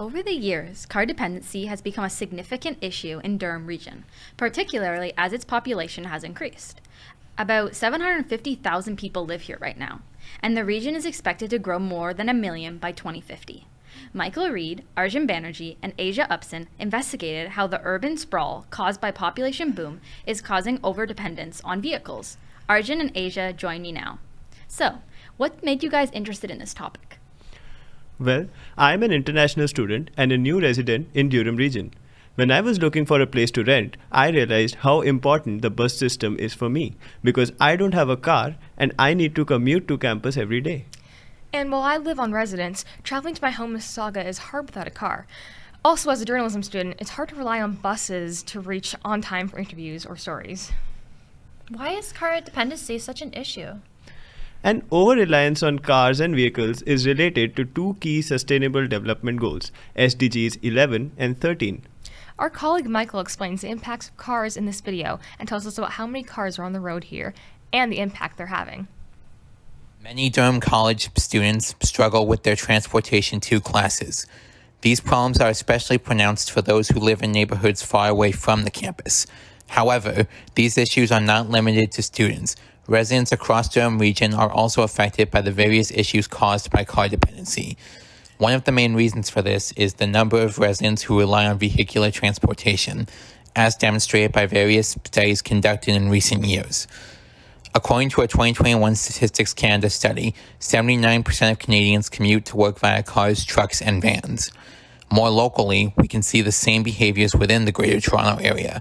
Over the years, car dependency has become a significant issue in Durham Region, particularly as its population has increased. About 750,000 people live here right now, and the region is expected to grow more than 1 million by 2050. Michael Reed, Arjun Banerjee, and Asia Upson investigated how the urban sprawl caused by population boom is causing overdependence on vehicles. Arjun and Asia join me now. So, what made you guys interested in this topic? Well, I'm an international student and a new resident in Durham Region. When I was looking for a place to rent, I realized how important the bus system is for me because I don't have a car and I need to commute to campus every day. And while I live on residence, traveling to my home in Mississauga is hard without a car. Also, as a journalism student, it's hard to rely on buses to reach on time for interviews or stories. Why is car dependency such an issue? An over-reliance on cars and vehicles is related to two key Sustainable Development Goals, SDGs 11 and 13. Our colleague Michael explains the impacts of cars in this video and tells us about how many cars are on the road here and the impact they're having. Many Durham College students struggle with their transportation to classes. These problems are especially pronounced for those who live in neighborhoods far away from the campus. However, these issues are not limited to students. Residents across Durham Region are also affected by the various issues caused by car dependency. One of the main reasons for this is the number of residents who rely on vehicular transportation, as demonstrated by various studies conducted in recent years. According to a 2021 Statistics Canada study, 79% of Canadians commute to work via cars, trucks, and vans. More locally, we can see the same behaviors within the Greater Toronto Area.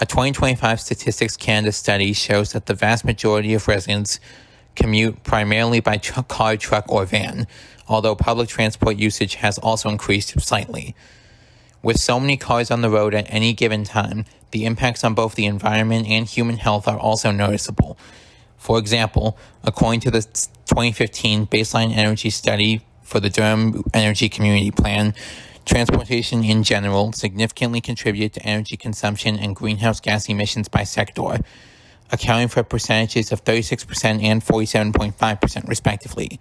A 2025 Statistics Canada study shows that the vast majority of residents commute primarily by car, truck, or van, although public transport usage has also increased slightly. With so many cars on the road at any given time, the impacts on both the environment and human health are also noticeable. For example, according to the 2015 Baseline Energy Study for the Durham Energy Community Plan, transportation in general significantly contributed to energy consumption and greenhouse gas emissions by sector, accounting for percentages of 36% and 47.5% respectively.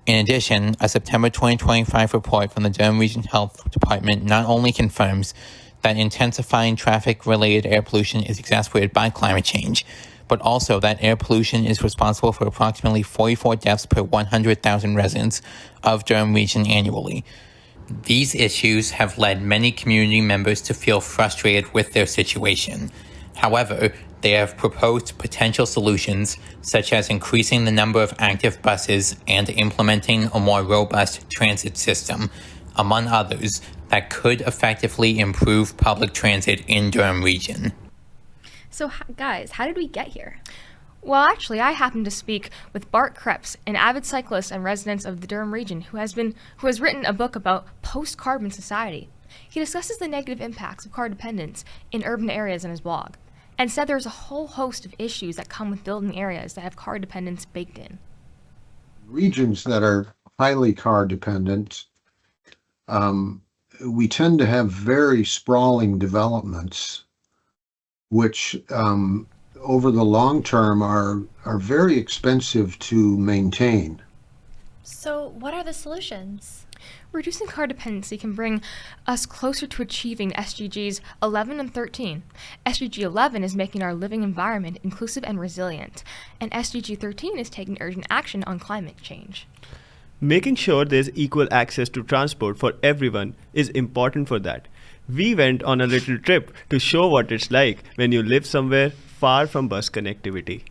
In addition, a September 2025 report from the Durham Region Health Department not only confirms that intensifying traffic-related air pollution is exacerbated by climate change, but also that air pollution is responsible for approximately 44 deaths per 100,000 residents of Durham Region annually. These issues have led many community members to feel frustrated with their situation. However, they have proposed potential solutions, such as increasing the number of active buses and implementing a more robust transit system, among others, that could effectively improve public transit in Durham Region. So, guys, how did we get here? Well, actually, I happened to speak with Bart Krebs, an avid cyclist and resident of the Durham Region, who has written a book about post-carbon society. He discusses the negative impacts of car dependence in urban areas in his blog, and said there's a whole host of issues that come with building areas that have car dependence baked in. Regions that are highly car dependent, we tend to have very sprawling developments, which over the long term are very expensive to maintain. So what are the solutions? Reducing car dependency can bring us closer to achieving SDGs 11 and 13. SDG 11 is making our living environment inclusive and resilient, and SDG 13 is taking urgent action on climate change. Making sure there's equal access to transport for everyone is important for that. We went on a little trip to show what it's like when you live somewhere far from bus connectivity.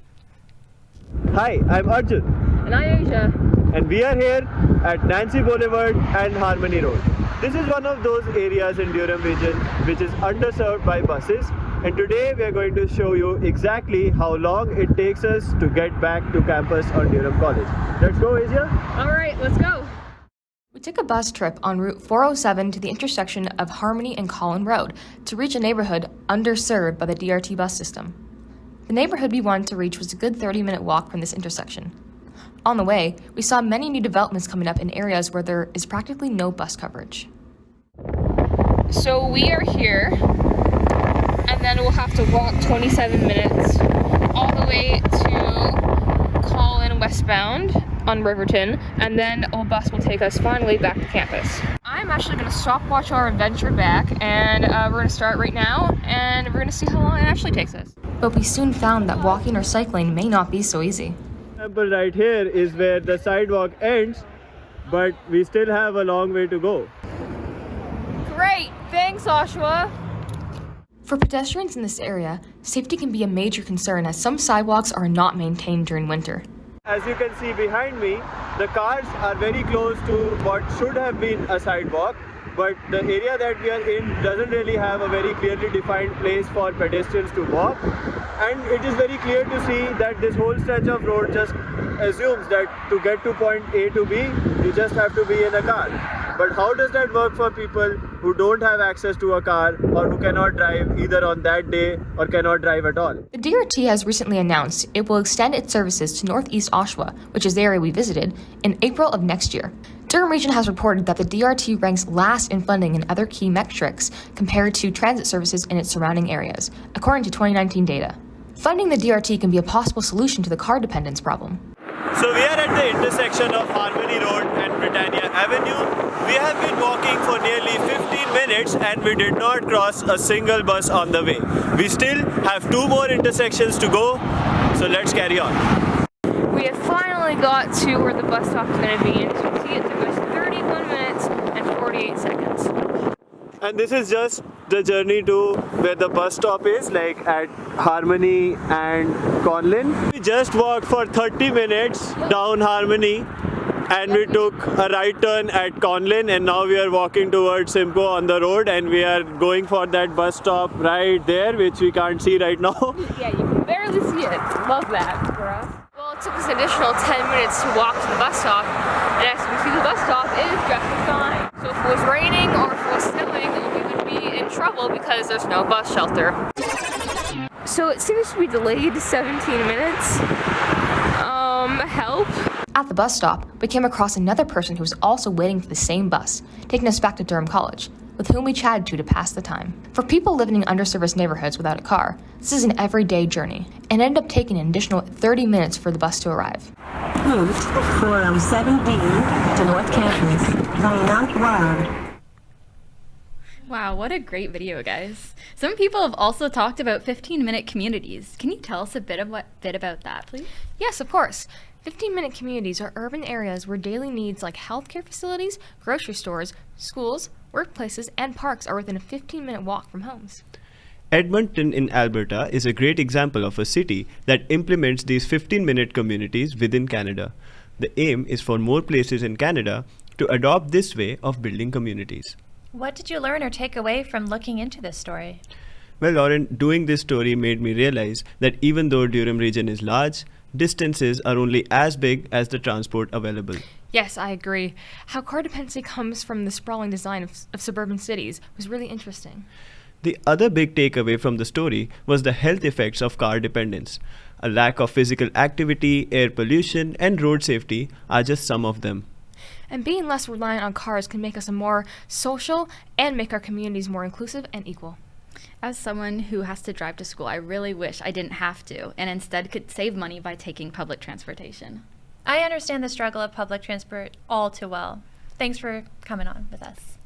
Hi, I'm Arjun. And I'm Asia. And we are here at Nancy Boulevard and Harmony Road. This is one of those areas in Durham Region which is underserved by buses, and today we are going to show you exactly how long it takes us to get back to campus on Durham College. Let's go, Asia. All right, let's go. We took a bus trip on Route 407 to the intersection of Harmony and Collin Road to reach a neighborhood underserved by the DRT bus system. The neighborhood we wanted to reach was a good 30-minute walk from this intersection. On the way, we saw many new developments coming up in areas where there is practically no bus coverage. So we are here, and then we'll have to walk 27 minutes all the way to Collin westbound on Riverton, and then a bus will take us finally back to campus. I'm I'm actually going to stopwatch our adventure back, and we're going to start right now, and we're going to see how long it actually takes us. But we soon found that walking or cycling may not be so easy. Example right here is where the sidewalk ends, but we still have a long way to go. Great! Thanks, Oshawa! For pedestrians in this area, safety can be a major concern as some sidewalks are not maintained during winter. As you can see behind me, the cars are very close to what should have been a sidewalk, but the area that we are in doesn't really have a very clearly defined place for pedestrians to walk. And it is very clear to see that this whole stretch of road just assumes that to get to point A to B, you just have to be in a car. But how does that work for people who don't have access to a car or who cannot drive either on that day or cannot drive at all? The DRT has recently announced it will extend its services to northeast Oshawa, which is the area we visited, in April of next year. Durham Region has reported that the DRT ranks last in funding and other key metrics compared to transit services in its surrounding areas, according to 2019 data. Funding the DRT can be a possible solution to the car dependence problem. So we are at the intersection of Harmony Road and Britannia Avenue. We have been walking for nearly 15 minutes and we did not cross a single bus on the way. We still have 2 more intersections to go, so let's carry on. We have finally got to where the bus stop is going to be, and as you can see, it took us 31 minutes and 48 seconds. And this is just the journey to where the bus stop is, like at Harmony and Conlin. We just walked for 30 minutes down Harmony and we took a right turn at Conlin, and now we are walking towards Simcoe on the road, and we are going for that bus stop right there, which we can't see right now. Yeah, you can barely see it. Love that for us. Well, it took us an additional 10 minutes to walk to the bus stop, and as you can see, the bus stop is just fine. So if it was raining or if it was snowing, we would be in trouble because there's no bus shelter. So it seems to be delayed 17 minutes. Help. At the bus stop, we came across another person who was also waiting for the same bus, taking us back to Durham College, with whom we chatted to pass the time. For people living in underserviced neighborhoods without a car, this is an everyday journey, and ended up taking an additional 30 minutes for the bus to arrive. Route 407B to North Campus, via northward. Wow, what a great video, guys. Some people have also talked about 15-minute communities. Can you tell us a bit about that, please? Yes, of course. 15-minute communities are urban areas where daily needs like healthcare facilities, grocery stores, schools, workplaces, and parks are within a 15-minute walk from homes. Edmonton in Alberta is a great example of a city that implements these 15-minute communities within Canada. The aim is for more places in Canada to adopt this way of building communities. What did you learn or take away from looking into this story? Well, Lauren, doing this story made me realize that even though Durham Region is large, distances are only as big as the transport available. Yes, I agree. How car dependency comes from the sprawling design of suburban cities was really interesting. The other big takeaway from the story was the health effects of car dependence. A lack of physical activity, air pollution, and road safety are just some of them. And being less reliant on cars can make us a more social and make our communities more inclusive and equal. As someone who has to drive to school, I really wish I didn't have to and instead could save money by taking public transportation. I understand the struggle of public transport all too well. Thanks for coming on with us.